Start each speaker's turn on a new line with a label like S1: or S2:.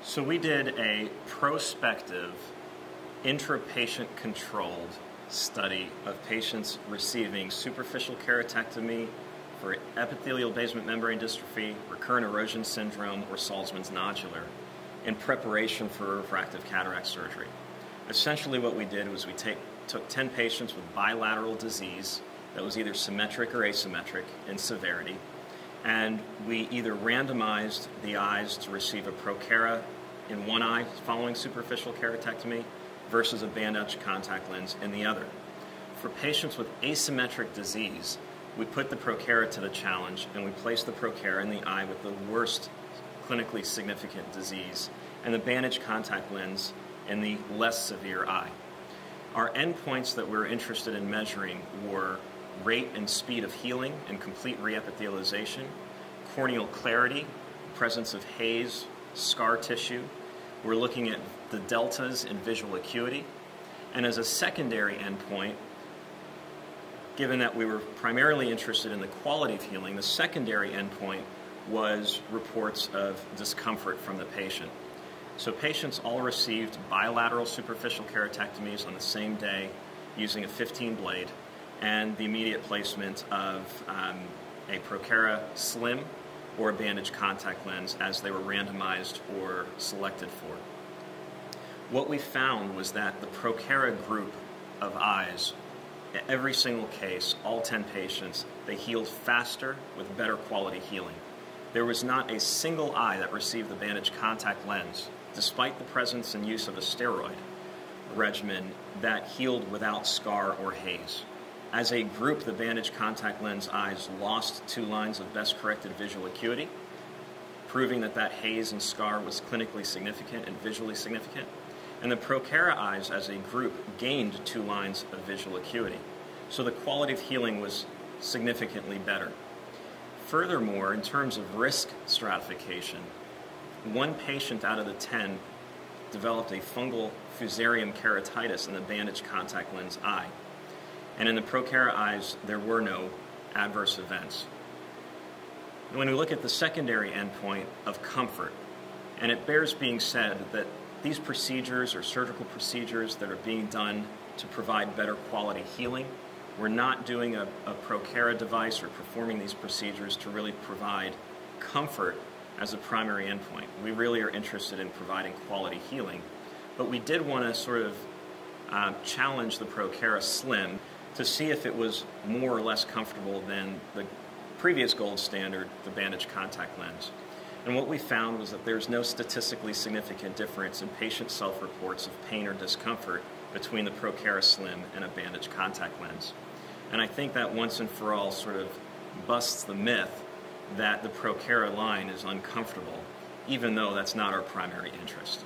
S1: So we did a prospective, intra-patient controlled study of patients receiving superficial keratectomy for epithelial basement membrane dystrophy, recurrent erosion syndrome, or Salzmann's nodular in preparation for refractive cataract surgery. Essentially what we did was we took 10 patients with bilateral disease that was either symmetric or asymmetric in severity, and we either randomized the eyes to receive a PROKERA in one eye following superficial keratectomy versus a bandage contact lens in the other. For patients with asymmetric disease, we put the PROKERA to the challenge and we placed the PROKERA in the eye with the worst clinically significant disease and the bandage contact lens in the less severe eye. Our endpoints that we're interested in measuring were rate and speed of healing and complete reepithelialization, corneal clarity, presence of haze, scar tissue. We're looking at the deltas in visual acuity. And as a secondary endpoint, given that we were primarily interested in the quality of healing, the secondary endpoint was reports of discomfort from the patient. So patients all received bilateral superficial keratectomies on the same day using a 15 blade and the immediate placement of a PROKERA slim or a bandage contact lens as they were randomized or selected for. What we found was that the PROKERA group of eyes, every single case, all 10 patients, they healed faster with better quality healing. There was not a single eye that received the bandage contact lens, despite the presence and use of a steroid regimen, that healed without scar or haze. As a group, the bandage contact lens eyes lost 2 lines of best corrected visual acuity, proving that that haze and scar was clinically significant and visually significant. And the PROKERA eyes as a group gained 2 lines of visual acuity. So the quality of healing was significantly better. Furthermore, in terms of risk stratification, 1 patient out of the 10 developed a fungal fusarium keratitis in the bandage contact lens eye. And in the PROKERA eyes, there were no adverse events. When we look at the secondary endpoint of comfort, and it bears being said that these procedures are surgical procedures that are being done to provide better quality healing. We're not doing a PROKERA device or performing these procedures to really provide comfort as a primary endpoint. We really are interested in providing quality healing. But we did want to sort of challenge the PROKERA slim to see if it was more or less comfortable than the previous gold standard, the bandage contact lens. And what we found was that there's no statistically significant difference in patient self-reports of pain or discomfort between the PROKERA slim and a bandage contact lens. And I think that once and for all sort of busts the myth that the PROKERA line is uncomfortable, even though that's not our primary interest.